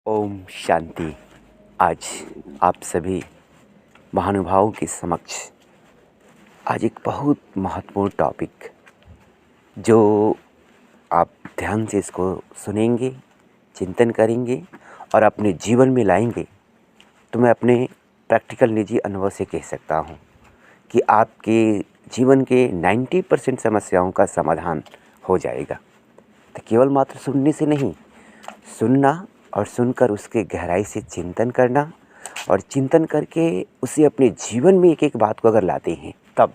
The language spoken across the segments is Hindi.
ओम शांति। आज आप सभी महानुभावों के समक्ष आज एक बहुत महत्वपूर्ण टॉपिक जो आप ध्यान से इसको सुनेंगे, चिंतन करेंगे और अपने जीवन में लाएंगे तो मैं अपने प्रैक्टिकल निजी अनुभव से कह सकता हूँ कि आपके जीवन के 90% समस्याओं का समाधान हो जाएगा। तो केवल मात्र सुनने से नहीं, सुनना और सुनकर उसके गहराई से चिंतन करना और चिंतन करके उसे अपने जीवन में एक एक बात को अगर लाते हैं, तब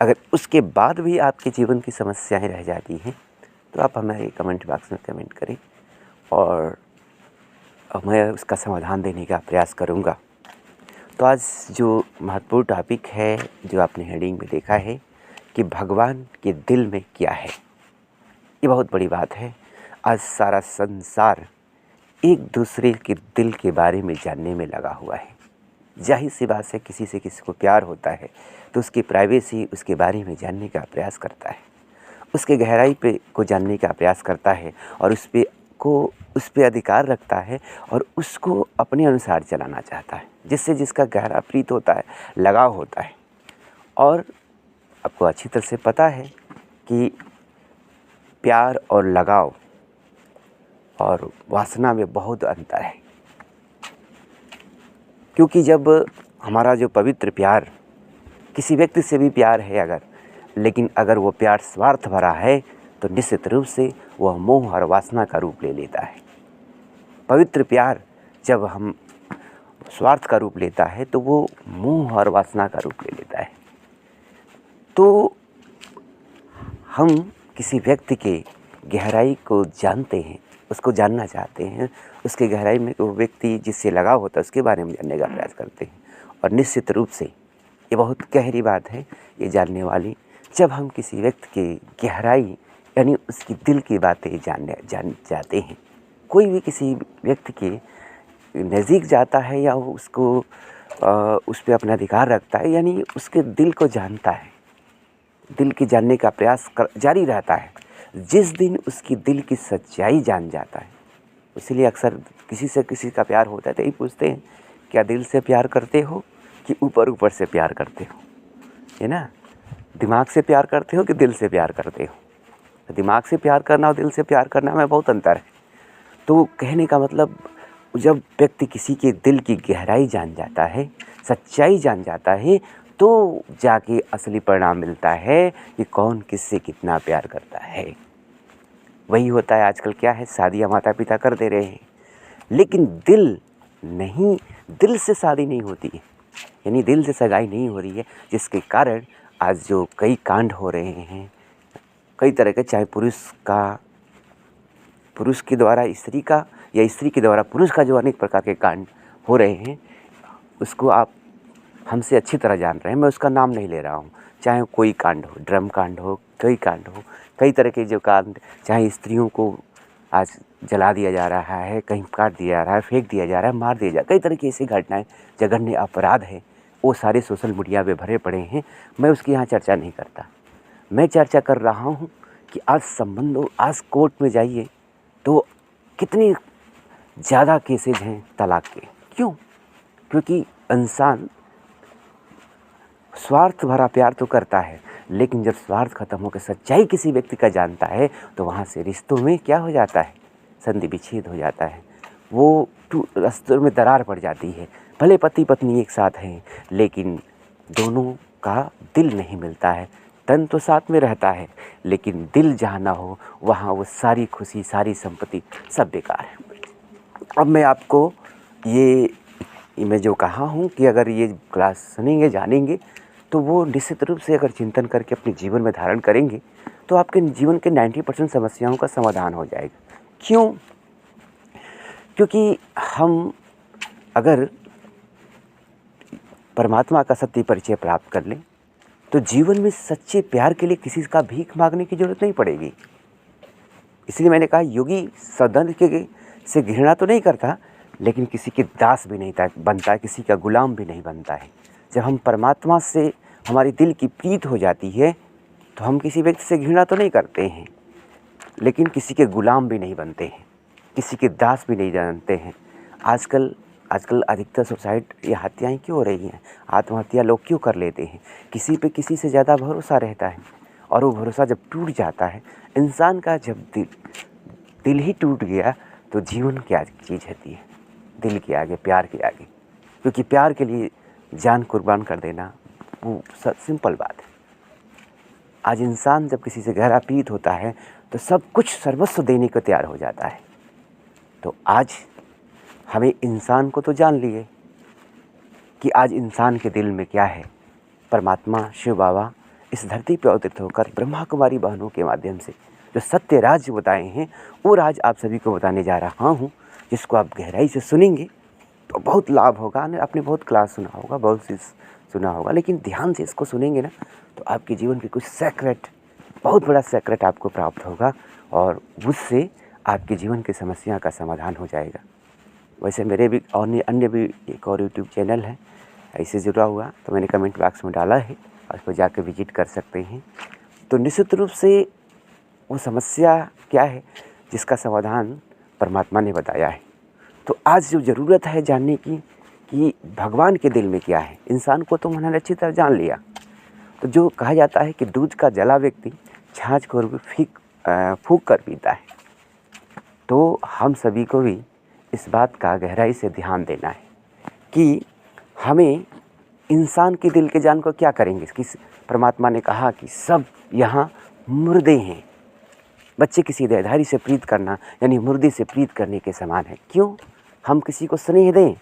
अगर उसके बाद भी आपके जीवन की समस्याएं रह जाती हैं तो आप हमें कमेंट बॉक्स में कमेंट करें और मैं उसका समाधान देने का प्रयास करूंगा। तो आज जो महत्वपूर्ण टॉपिक है, जो आपने हेडिंग में देखा है कि भगवान के दिल में क्या है, ये बहुत बड़ी बात है। आज सारा संसार एक दूसरे के दिल के बारे में जानने में लगा हुआ है। जाहिर सी बात है, किसी से किसी को प्यार होता है तो उसकी प्राइवेसी, उसके बारे में जानने का प्रयास करता है, उसके गहराई पे को जानने का प्रयास करता है और उस पे अधिकार रखता है और उसको अपने अनुसार चलाना चाहता है, जिससे जिसका गहरा प्रीत होता है, लगाव होता है। और आपको अच्छी तरह से पता है कि प्यार और लगाव और वासना में बहुत अंतर है, क्योंकि जब हमारा जो पवित्र प्यार, किसी व्यक्ति से भी प्यार है लेकिन अगर वो प्यार स्वार्थ भरा है तो निश्चित रूप से वह मोह और वासना का रूप ले लेता है। पवित्र प्यार जब हम स्वार्थ का रूप लेता है तो वो मोह और वासना का रूप ले लेता है। तो हम किसी व्यक्ति के गहराई को जानते हैं, उसको जानना चाहते हैं, उसके गहराई में वो व्यक्ति जिससे लगाव होता है उसके बारे में जानने का प्रयास करते हैं। और निश्चित रूप से ये बहुत गहरी बात है ये जानने वाली, जब हम किसी व्यक्ति के गहराई यानी उसकी दिल की बातें जान जाते हैं। कोई भी किसी व्यक्ति के नज़दीक जाता है या उसको उस पर अपना अधिकार रखता है, यानी उसके दिल को जानता है, दिल के जानने का प्रयास जारी रहता है। जिस दिन उसकी दिल की सच्चाई जान जाता है, इसीलिए अक्सर किसी से किसी का प्यार होता है तो यही पूछते हैं, क्या दिल से प्यार करते हो कि ऊपर ऊपर से प्यार करते हो, है ना? दिमाग से प्यार करते हो कि दिल से प्यार करते हो? तो दिमाग से प्यार करना और दिल से प्यार करना में बहुत अंतर है। तो कहने का मतलब, जब व्यक्ति किसी के दिल की गहराई जान जाता है, सच्चाई जान जाता है, तो जाके असली परिणाम मिलता है कि कौन किससे कितना प्यार करता है। वही होता है आजकल, क्या है, शादियाँ माता पिता कर दे रहे हैं लेकिन दिल से शादी नहीं होती है, यानी दिल से सगाई नहीं हो रही है, जिसके कारण आज जो कई कांड हो रहे हैं, कई तरह के, चाहे पुरुष के द्वारा स्त्री का या स्त्री के द्वारा पुरुष का, जो अनेक प्रकार के कांड हो रहे हैं, उसको आप हमसे अच्छी तरह जान रहे हैं। मैं उसका नाम नहीं ले रहा हूँ। चाहे कोई कांड हो, ड्रम कांड हो, कई कांड हो, कई तरह के जो कांड, चाहे स्त्रियों को आज जला दिया जा रहा है, कहीं काट दिया जा रहा है, फेंक दिया जा रहा है, मार दिया जा रहा है, कई तरह की ऐसी घटनाएं, जघन्य अपराध है, वो सारे सोशल मीडिया पे भरे पड़े हैं। मैं उसकी यहाँ चर्चा नहीं करता। मैं चर्चा कर रहा हूँ कि आज कोर्ट में जाइए तो कितनी ज़्यादा केसेज हैं तलाक के। क्यों? क्योंकि इंसान स्वार्थ भरा प्यार तो करता है, लेकिन जब स्वार्थ खत्म होकर सच्चाई किसी व्यक्ति का जानता है तो वहाँ से रिश्तों में क्या हो जाता है, संधि विच्छेद हो जाता है, वो रिश्तों में दरार पड़ जाती है। भले पति पत्नी एक साथ हैं लेकिन दोनों का दिल नहीं मिलता है। तन तो साथ में रहता है लेकिन दिल जहाँ ना हो वहाँ वो सारी खुशी, सारी संपत्ति सब बेकार है। अब मैं आपको मैं जो कहा हूँ कि अगर ये क्लास सुनेंगे, जानेंगे, तो वो निश्चित रूप से अगर चिंतन करके अपने जीवन में धारण करेंगे तो आपके जीवन के 90% समस्याओं का समाधान हो जाएगा। क्यों? क्योंकि हम अगर परमात्मा का सत्य परिचय प्राप्त कर लें तो जीवन में सच्चे प्यार के लिए किसी का भीख मांगने की जरूरत नहीं पड़ेगी। इसलिए मैंने कहा, योगी सदन से घृणा तो नहीं करता लेकिन किसी के दास भी नहीं बनता है, किसी का गुलाम भी नहीं बनता है। जब हम परमात्मा से हमारी दिल की प्रीत हो जाती है तो हम किसी व्यक्ति से घृणा तो नहीं करते हैं लेकिन किसी के गुलाम भी नहीं बनते हैं। किसी के दास भी नहीं जानते हैं। आजकल आजकल अधिकतर सुसाइड या हत्याएं क्यों हो रही हैं, आत्महत्या लोग क्यों कर लेते हैं? किसी पे किसी से ज़्यादा भरोसा रहता है, और वो भरोसा जब टूट जाता है, इंसान का जब दिल ही टूट गया तो जीवन क्या चीज़ होती है दिल के आगे, प्यार के आगे। क्योंकि प्यार के लिए जान कुर्बान कर देना वो सिंपल बात है। आज इंसान जब किसी से गहरा प्रीत होता है तो सब कुछ सर्वस्व देने को तैयार हो जाता है। तो आज हमें इंसान को तो जान लिए कि आज इंसान के दिल में क्या है। परमात्मा शिव बाबा इस धरती पर अवतरित होकर ब्रह्मा कुमारी बहनों के माध्यम से जो सत्य राज बताए हैं, वो राज आप सभी को बताने जा रहा हूँ, जिसको आप गहराई से सुनेंगे तो बहुत लाभ होगा। आपने बहुत क्लास सुना होगा, बहुत चीज़ सुना होगा, लेकिन ध्यान से इसको सुनेंगे ना तो आपके जीवन के कुछ सेक्रेट, बहुत बड़ा सेक्रेट आपको प्राप्त होगा, और उससे आपके जीवन की समस्या का समाधान हो जाएगा। वैसे मेरे भी अन्य भी एक और यूट्यूब चैनल है ऐसे जुड़ा हुआ, तो मैंने कमेंट बॉक्स में डाला है, और उसको जाकर विजिट कर सकते हैं। तो निश्चित रूप से वो समस्या क्या है जिसका समाधान परमात्मा ने बताया है। तो आज जो ज़रूरत है जानने की कि भगवान के दिल में क्या है। इंसान को तो उन्होंने अच्छी तरह जान लिया। तो जो कहा जाता है कि दूध का जला व्यक्ति छाछ को भी फूंक कर पीता है, तो हम सभी को भी इस बात का गहराई से ध्यान देना है कि हमें इंसान के दिल के जान को क्या करेंगे। किस परमात्मा ने कहा कि सब यहाँ मुर्दे हैं। बच्चे किसी देहधारी से प्रीत करना यानी मुर्दे से प्रीत करने के समान है। क्यों? हम किसी को स्नेह दें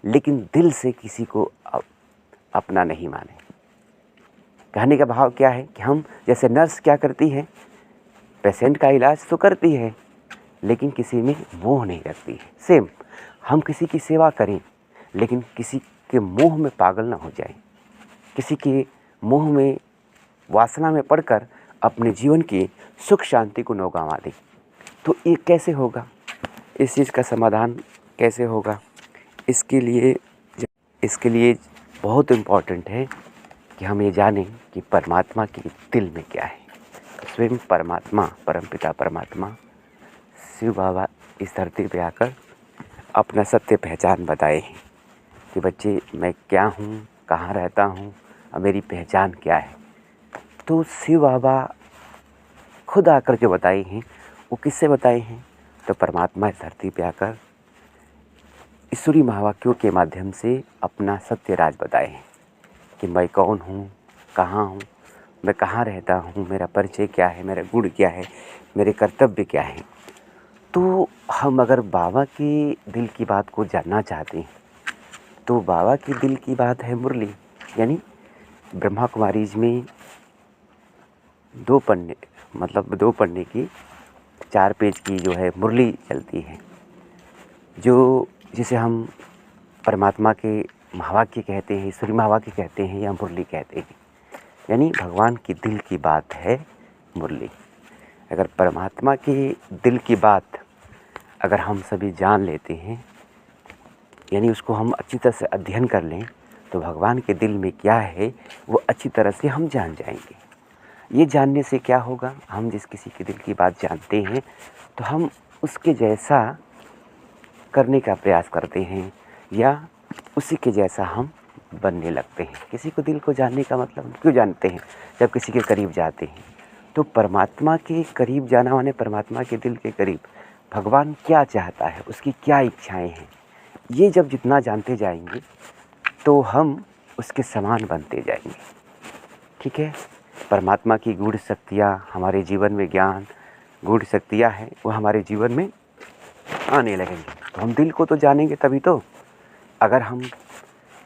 लेकिन दिल से किसी को अपना नहीं माने। कहने का भाव क्या है कि हम जैसे नर्स क्या करती है, पेशेंट का इलाज तो करती है लेकिन किसी में मोह नहीं रखती है। सेम हम किसी की सेवा करें लेकिन किसी के मोह में पागल ना हो जाए, किसी के मोह में वासना में पड़कर अपने जीवन की सुख शांति को न गंवा दें। तो ये कैसे होगा, इस चीज़ का समाधान कैसे होगा? इसके लिए बहुत इम्पॉर्टेंट है कि हम ये जानें कि परमात्मा के दिल में क्या है। स्वयं परमात्मा, परमपिता परमात्मा शिव बाबा इस धरती पे आकर अपना सत्य पहचान बताए हैं कि बच्चे मैं क्या हूँ, कहाँ रहता हूँ और मेरी पहचान क्या है। तो शिव बाबा खुद आकर जो बताए हैं वो किससे बताए हैं? तो परमात्मा इस धरती पे आकर ईश्वरी महावाक्यों के माध्यम से अपना सत्य राज बताए हैं कि मैं कौन हूँ, कहाँ हूँ, मैं कहाँ रहता हूँ, मेरा परिचय क्या है, मेरा गुण क्या है, मेरे कर्तव्य क्या हैं। तो हम अगर बाबा के दिल की बात को जानना चाहते हैं तो बाबा के दिल की बात है मुरली, यानी ब्रह्मा कुमारीज में 2 पन्ने की 4 पेज की जो है मुरली चलती है, जो जिसे हम परमात्मा के महावाक्य कहते हैं, ईश्वरी महावाक्य कहते हैं या मुरली कहते हैं। यानी भगवान की दिल की बात है मुरली। अगर परमात्मा के दिल की बात अगर हम सभी जान लेते हैं, यानी उसको हम अच्छी तरह से अध्ययन कर लें, तो भगवान के दिल में क्या है वो अच्छी तरह से हम जान जाएंगे। ये जानने से क्या होगा, हम जिस किसी के दिल की बात जानते हैं तो हम उसके जैसा करने का प्रयास करते हैं या उसी के जैसा हम बनने लगते हैं। किसी को दिल को जानने का मतलब क्यों जानते हैं? जब किसी के करीब जाते हैं तो परमात्मा के करीब जाना माने परमात्मा के दिल के करीब भगवान क्या चाहता है, उसकी क्या इच्छाएं हैं, ये जब जितना जानते जाएंगे तो हम उसके समान बनते जाएंगे। ठीक है, परमात्मा की गूढ़ शक्तियाँ हमारे जीवन में, ज्ञान गूढ़ शक्तियाँ हैं वो हमारे जीवन में आने लगेंगे। तो हम दिल को तो जानेंगे तभी तो। अगर हम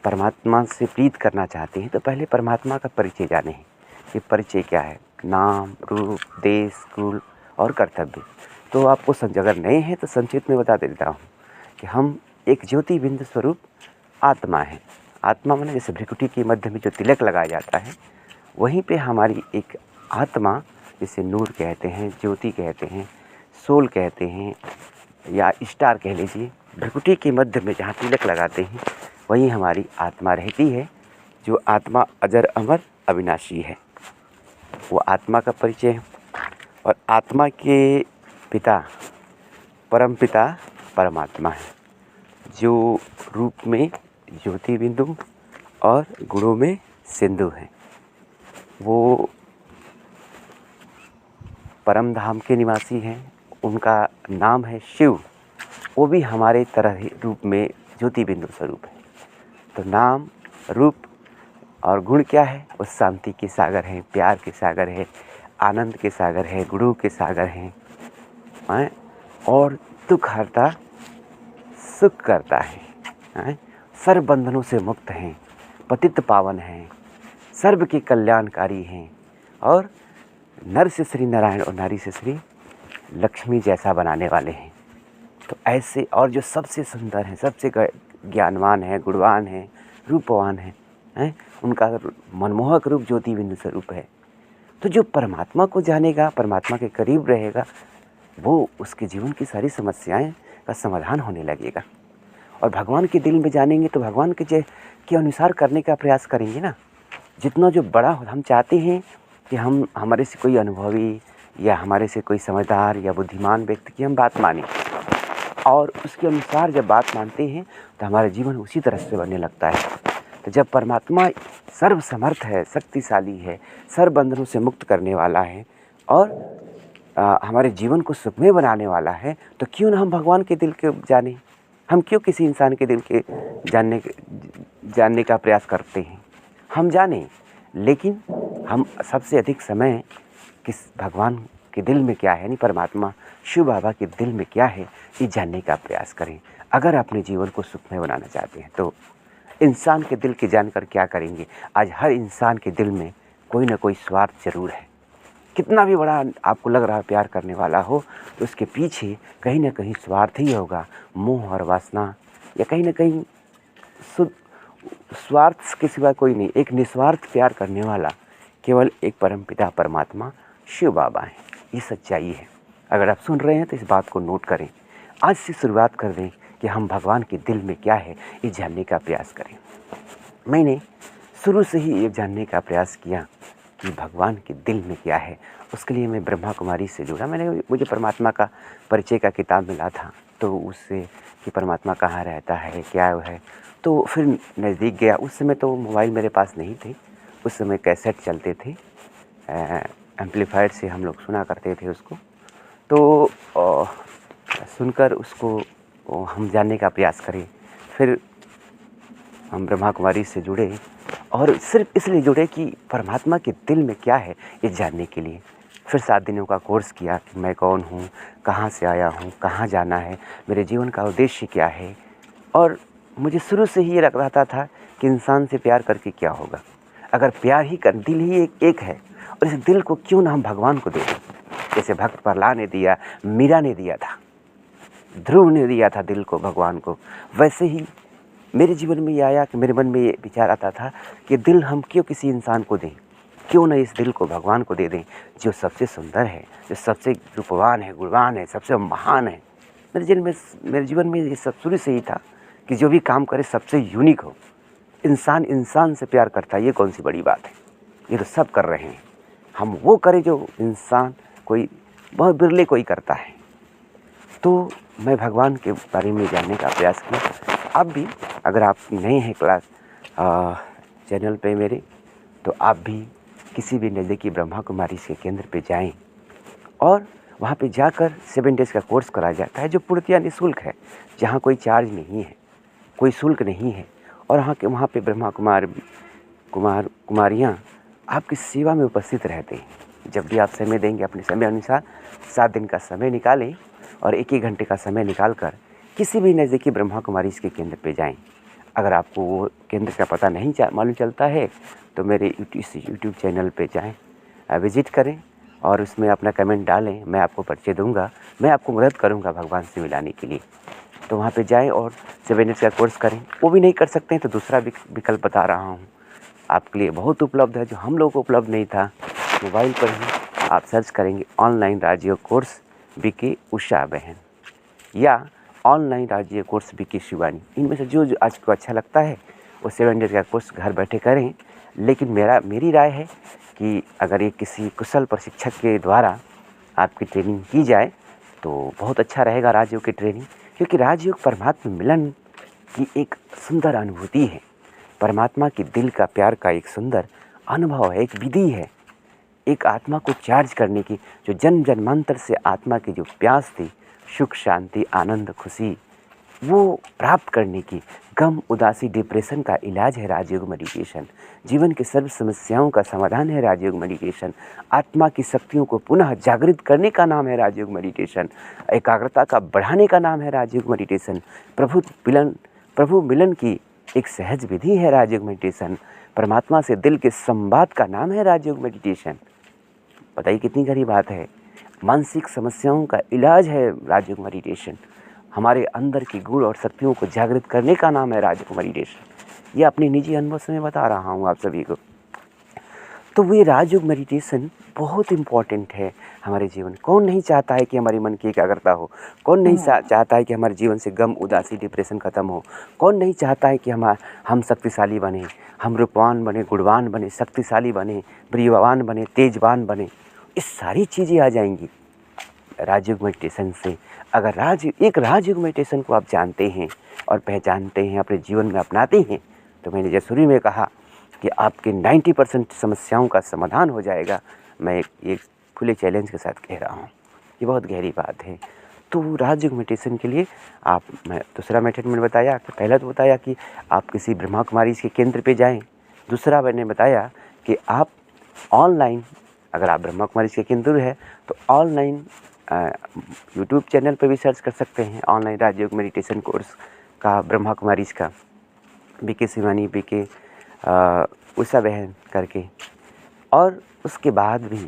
परमात्मा से प्रीत करना चाहते हैं तो पहले परमात्मा का परिचय जाने हैं। ये परिचय क्या है? नाम, रूप, देश, कुल और कर्तव्य। तो आपको अगर नए हैं तो संक्षिप्त में बता देता हूँ कि हम एक ज्योति बिंदु स्वरूप आत्मा है। आत्मा माने जैसे भ्रिकुटी के मध्य में जो तिलक लगाया जाता है, वहीं पे हमारी एक आत्मा, जिसे नूर कहते हैं, ज्योति कहते हैं, सोल कहते हैं या स्टार कह लीजिए, भ्रिकुटी के मध्य में जहाँ तिलक लगाते हैं वहीं हमारी आत्मा रहती है, जो आत्मा अजर अमर अविनाशी है। वो आत्मा का परिचय है। और आत्मा के पिता परमपिता परमात्मा है, जो रूप में ज्योति बिंदु और गुणों में सिंधु है। वो परम धाम के निवासी हैं, उनका नाम है शिव। वो भी हमारे तरह ही रूप में ज्योति बिंदु स्वरूप है। तो नाम, रूप और गुण क्या है? वो शांति के सागर हैं, प्यार के सागर है, आनंद के सागर है, गुणों के सागर हैं, और दुख हरता सुख करता है, सर्व बंधनों से मुक्त हैं, पतित पावन हैं, सर्व के कल्याणकारी हैं, और नर से श्री नारायण और नारी से श्री लक्ष्मी जैसा बनाने वाले हैं। तो ऐसे, और जो सबसे सुंदर हैं, सबसे ज्ञानवान हैं, गुणवान हैं, रूपवान हैं, उनका मनमोहक रूप ज्योति बिंदु स्वरूप है। तो जो परमात्मा को जानेगा, परमात्मा के करीब रहेगा, वो उसके जीवन की सारी समस्याएं का समाधान होने लगेगा। और भगवान के दिल में जानेंगे तो भगवान के अनुसार करने का प्रयास करेंगे ना। जितना जो बड़ा हम चाहते हैं कि हम हमारे से कोई अनुभवी या हमारे से कोई समझदार या बुद्धिमान व्यक्ति की हम बात मानें, और उसके अनुसार जब बात मानते हैं तो हमारा जीवन उसी तरह से बनने लगता है। तो जब परमात्मा सर्वसमर्थ है, शक्तिशाली है, सर्व बंधनों से मुक्त करने वाला है और हमारे जीवन को सुखमय बनाने वाला है, तो क्यों ना हम भगवान के दिल के जानें। हम क्यों किसी इंसान के दिल के जानने का प्रयास करते हैं? हम जानें, लेकिन हम सबसे अधिक समय किस भगवान के दिल में क्या है, यानी परमात्मा शिव बाबा के दिल में क्या है, ये जानने का प्रयास करें। अगर अपने जीवन को सुखमय बनाना चाहते हैं तो इंसान के दिल के जानकर क्या करेंगे? आज हर इंसान के दिल में कोई ना कोई स्वार्थ जरूर है। कितना भी बड़ा आपको लग रहा है प्यार करने वाला हो, तो उसके पीछे कहीं ना कहीं स्वार्थ ही होगा, मोह और वासना, या कहीं ना कहीं स्वार्थ के सिवा कोई नहीं। एक निस्वार्थ प्यार करने वाला केवल एक परमपिता परमात्मा शिव बाबा है। ये सच्चाई है। अगर आप सुन रहे हैं तो इस बात को नोट करें। आज से शुरुआत कर दें कि हम भगवान के दिल में क्या है ये जानने का प्रयास करें। मैंने शुरू से ही ये जानने का प्रयास किया कि भगवान के दिल में क्या है। उसके लिए मैं ब्रह्मा कुमारी से जुड़ा। मुझे परमात्मा का परिचय का किताब मिला था, तो उससे कि परमात्मा कहाँ रहता है, क्या वो है, तो फिर नज़दीक गया। उस समय तो मोबाइल मेरे पास नहीं थे, उस समय कैसेट चलते थे, एम्पलीफायर से हम लोग सुना करते थे उसको। तो सुनकर उसको हम जानने का प्रयास करें। फिर हम ब्रह्मा कुमारी से जुड़े, और सिर्फ इसलिए जुड़े कि परमात्मा के दिल में क्या है ये जानने के लिए। फिर 7 दिनों का कोर्स किया कि मैं कौन हूँ, कहाँ से आया हूँ, कहाँ जाना है, मेरे जीवन का उद्देश्य क्या है। और मुझे शुरू से ही ये लग रहा था कि इंसान से प्यार करके क्या होगा। अगर प्यार ही कर, दिल ही एक है, और इस दिल को क्यों ना हम भगवान को दे दें। जैसे भक्त प्रहलाद ने दिया, मीरा ने दिया था, ध्रुव ने दिया था दिल को भगवान को, वैसे ही मेरे जीवन में ये आया कि मेरे मन में ये विचार आता था कि दिल हम क्यों किसी इंसान को दें, क्यों ना इस दिल को भगवान को दे दें, जो सबसे सुंदर है, जो सबसे रूपवान है, गुणवान है, सबसे महान है। मेरे जीवन में ये सब शुरू से ही था कि जो भी काम करे सबसे यूनिक हो। इंसान से प्यार करता है, ये कौन सी बड़ी बात है, ये तो सब कर रहे हैं। हम वो करें जो इंसान कोई बहुत बिरले कोई करता है। तो मैं भगवान के बारे में जानने का प्रयास किया। अब भी अगर आप नए हैं क्लास चैनल पे मेरे, तो आप भी किसी भी नज़दीकी ब्रह्मा कुमारी के केंद्र पे जाएं, और वहाँ पे जाकर 7 डेज़ का कोर्स कराया जाता है, जो पूर्णतः निःशुल्क है, जहाँ कोई चार्ज नहीं है, कोई शुल्क नहीं है। और वहाँ पे ब्रह्मा कुमारियाँ आपकी सेवा में उपस्थित रहते हैं। जब भी आप समय देंगे, अपने समय अनुसार 7 दिन का समय निकालें, और 1-1 घंटे का समय निकाल कर किसी भी नज़दीकी ब्रह्मा कुमारी के केंद्र पे जाएं। अगर आपको वो केंद्र का पता नहीं मालूम चलता है, तो मेरे यूट्यूब चैनल पे जाएं, विज़िट करें, और उसमें अपना कमेंट डालें। मैं आपको परिचय दूंगा, मैं आपको मदद करूंगा भगवान से मिलाने के लिए। तो वहाँ पे जाएं और 7 डेज़ का कोर्स करें। वो भी नहीं कर सकते हैं तो दूसरा विकल्प बता रहा हूँ आपके लिए, बहुत उपलब्ध है, जो हम लोग को उपलब्ध नहीं था। मोबाइल पर ही आप सर्च करेंगे ऑनलाइन राजयोग कोर्स बीके उषा बहन, या ऑनलाइन राजयोग कोर्स बीके शिवानी। इनमें से जो आज को अच्छा लगता है वो 7 डेज़ का कोर्स घर बैठे करें। लेकिन मेरी राय है कि अगर ये किसी कुशल प्रशिक्षक के द्वारा आपकी ट्रेनिंग की जाए तो बहुत अच्छा रहेगा राजयोग की ट्रेनिंग, क्योंकि राजयोग परमात्मा मिलन की एक सुंदर अनुभूति है। परमात्मा की दिल का प्यार का एक सुंदर अनुभव है, एक विधि है, एक आत्मा को चार्ज करने की, जो जन्म जन्मांतर से आत्मा की जो प्यास थी, सुख शांति आनंद खुशी, वो प्राप्त करने की, गम उदासी डिप्रेशन का इलाज है राजयोग मेडिटेशन। जीवन के सर्व समस्याओं का समाधान है राजयोग मेडिटेशन। आत्मा की शक्तियों को पुनः जागृत करने का नाम है राजयोग मेडिटेशन। एकाग्रता का बढ़ाने का नाम है राजयोग मेडिटेशन। प्रभु मिलन की एक सहज विधि है राजयोग मेडिटेशन। परमात्मा से दिल के संवाद का नाम है राजयोग मेडिटेशन। बताइए कितनी गहरी बात है। मानसिक समस्याओं का इलाज है राजयोग मेडिटेशन। हमारे अंदर की गुण और शक्तियों को जागृत करने का नाम है राजयोग मेडिटेशन। ये अपने निजी अनुभव से मैं बता रहा हूँ आप सभी को। तो ये राजयोग मेडिटेशन बहुत इम्पॉर्टेंट है हमारे जीवन। कौन नहीं चाहता है कि हमारे मन की एकाग्रता हो? कौन नहीं चाहता है कि हमारे जीवन से गम उदासी डिप्रेशन खत्म हो? कौन नहीं चाहता है कि हम शक्तिशाली बने, हम रूपवान बने, गुणवान बने, शक्तिशाली बने, प्रियवान बने, तेजवान बने? ये सारी चीज़ें आ जाएंगी राजयोग मेडिटेशन से। अगर एक राजयोग मेडिटेशन को आप जानते हैं और पहचानते हैं, अपने जीवन में अपनाते हैं, तो मैंने जैसे शुरू में कहा कि आपके 90% समस्याओं का समाधान हो जाएगा। मैं एक खुले चैलेंज के साथ कह रहा हूँ, ये बहुत गहरी बात है। तो राजयोग मेडिटेशन के लिए मैं दूसरा मेथड मैंने बताया कि पहला तो बताया कि आप किसी ब्रह्मा कुमारी के केंद्र पे जाएं। दूसरा मैंने बताया कि आप ऑनलाइन, अगर आप ब्रह्मा कुमारी के केंद्र है तो ऑनलाइन यूट्यूब चैनल पे भी सर्च कर सकते हैं ऑनलाइन राजयोग मेडिटेशन कोर्स का, ब्रह्मा कुमारी का, बीके शिवानी, बीके उषा बहन करके। और उसके बाद भी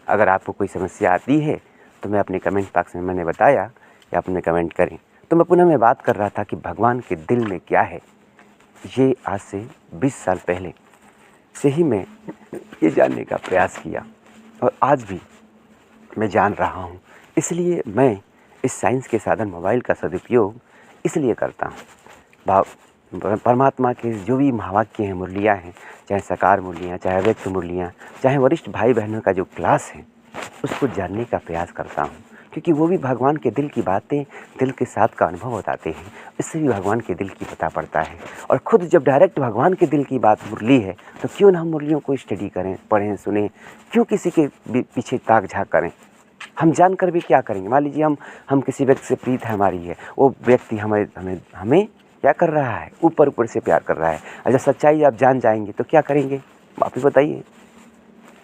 अगर आपको कोई समस्या आती है तो मैं अपने कमेंट बॉक्स में मैंने बताया कि आप उन्हें कमेंट करें। तो मैं बात कर रहा था कि भगवान के दिल में क्या है। ये आज से 20 साल पहले से ही मैं ये जानने का प्रयास किया और आज भी मैं जान रहा हूँ। इसलिए मैं इस साइंस के साधन मोबाइल का सदुपयोग इसलिए करता हूँ। परमात्मा के जो भी महावाक्य हैं, मुरलियाँ हैं, चाहे साकार मुरलियाँ, चाहे व्यक्त मुरलियाँ, चाहे वरिष्ठ भाई बहनों का जो क्लास है, उसको जानने का प्रयास करता हूँ, क्योंकि वो भी भगवान के दिल की बातें, दिल के साथ का अनुभव बताते हैं। इससे भी भगवान के दिल की पता पड़ता है। और ख़ुद जब डायरेक्ट भगवान के दिल की बात मुरली है तो क्यों ना हम मुरलियों को स्टडी करें, पढ़ें, सुने, क्यों किसी के पीछे ताक झाँक करें? हम जानकर भी क्या करेंगे? मान लीजिए हम किसी व्यक्ति से प्रीत है हमारी है, वो व्यक्ति हमें क्या कर रहा है? ऊपर से प्यार कर रहा है। अच्छा, सच्चाई आप जान जाएंगे तो क्या करेंगे आप ही बताइए?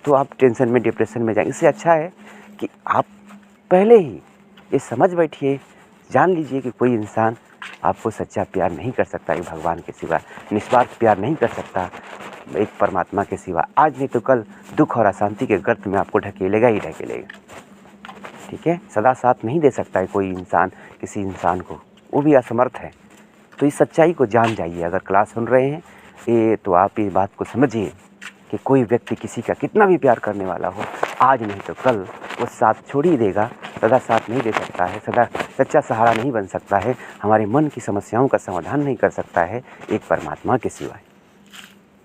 तो आप टेंशन में, डिप्रेशन में जाएंगे। इससे अच्छा है कि आप पहले ही ये समझ बैठिए, जान लीजिए कि कोई इंसान आपको सच्चा प्यार नहीं कर सकता एक भगवान के सिवा, निस्वार्थ प्यार नहीं कर सकता एक परमात्मा के सिवा। आज नहीं तो कल दुख और अशांति के गर्त में आपको ढकेलेगा ही ढकेलेगा। ठीक है, सदा साथ नहीं दे सकता है कोई इंसान किसी इंसान को, वो भी असमर्थ है। तो इस सच्चाई को जान जाइए। अगर क्लास सुन रहे हैं ये तो आप इस बात को समझिए कि कोई व्यक्ति किसी का कितना भी प्यार करने वाला हो, आज नहीं तो कल वो साथ छोड़ ही देगा। सदा साथ नहीं दे सकता है, सदा सच्चा सहारा नहीं बन सकता है, हमारे मन की समस्याओं का समाधान नहीं कर सकता है एक परमात्मा के सिवाय।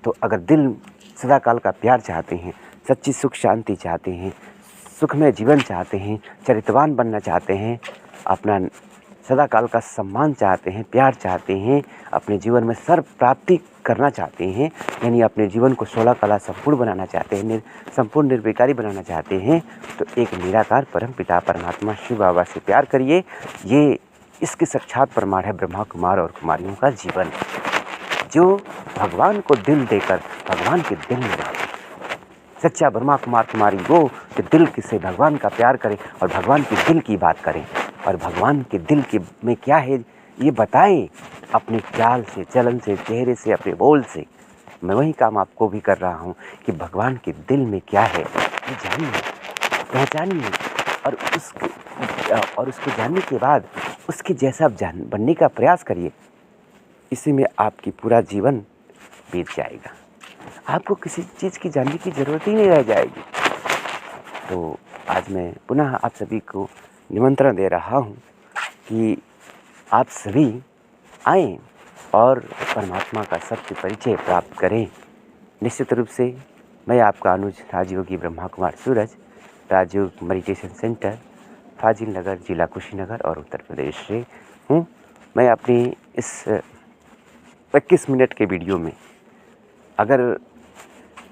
तो अगर दिल सदा काल का प्यार चाहते हैं, सच्ची सुख शांति चाहते हैं, सुखमय जीवन चाहते हैं, चरित्रवान बनना चाहते हैं, अपना सदा काल का सम्मान चाहते हैं, प्यार चाहते हैं, अपने जीवन में सर्व प्राप्ति करना चाहते हैं, यानी अपने जीवन को 16 कला संपूर्ण बनाना चाहते हैं, संपूर्ण निर्विकारी बनाना चाहते हैं, तो एक निराकार परम पिता परमात्मा शिव बाबा से प्यार करिए। ये इसके साक्षात प्रमाण है ब्रह्मा कुमार और कुमारियों का जीवन, जो भगवान को दिल देकर भगवान के दिल में रहते। सच्चा ब्रह्मा कुमार कुमारी वो जो दिल से भगवान का प्यार करे और भगवान के दिल की बात करें, और भगवान के दिल के में क्या है ये बताएं अपने चाल से, चलन से, चेहरे से, अपने बोल से। मैं वही काम आपको भी कर रहा हूँ कि भगवान के दिल में क्या है ये जानिए, पहचानिए, और उसको जानने के बाद उसके जैसा बनने का प्रयास करिए। इसी में आपकी पूरा जीवन बीत जाएगा, आपको किसी चीज़ की जानने की ज़रूरत ही नहीं रह जाएगी। तो आज मैं पुनः आप सभी को निमंत्रण दे रहा हूँ कि आप सभी आएँ और परमात्मा का सत्य परिचय प्राप्त करें। निश्चित रूप से मैं आपका अनुज राजयोगी ब्रह्मा कुमार सूरज, राजयोग मेडिटेशन सेंटर, फाजिल नगर, जिला कुशीनगर और उत्तर प्रदेश से हूँ। मैं अपनी इस 21 मिनट के वीडियो में अगर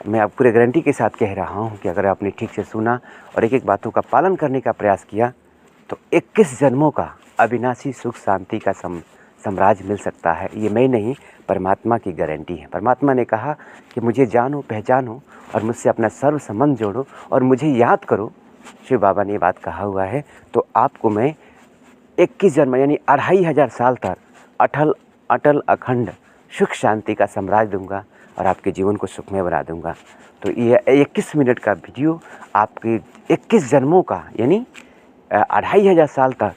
मैं आप पूरे गारंटी के साथ कह रहा हूँ कि अगर आपने ठीक से सुना और एक-एक बातों का पालन करने का प्रयास किया तो 21 जन्मों का अविनाशी सुख शांति का साम्राज्य मिल सकता है। ये मैं नहीं, परमात्मा की गारंटी है। परमात्मा ने कहा कि मुझे जानो, पहचानो और मुझसे अपना सर्व संबंध जोड़ो और मुझे याद करो। शिव बाबा ने ये बात कहा हुआ है। तो आपको मैं 21 जन्म यानी 2500 साल तक अटल अखंड सुख शांति का साम्राज्य दूंगा और आपके जीवन को सुखमय बना दूंगा। तो ये 21 मिनट का वीडियो आपके 21 जन्मों का यानी 2500 साल तक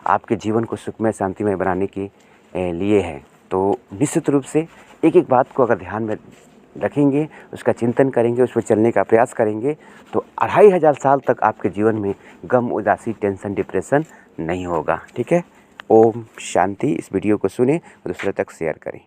आपके जीवन को सुखमय शांतिमय बनाने के लिए है। तो निश्चित रूप से एक एक बात को अगर ध्यान में रखेंगे, उसका चिंतन करेंगे, उस पर चलने का प्रयास करेंगे तो 2500 साल तक आपके जीवन में गम, उदासी, टेंशन, डिप्रेशन नहीं होगा। ठीक है। ओम शांति। इस वीडियो को सुने और दूसरे तक शेयर करें।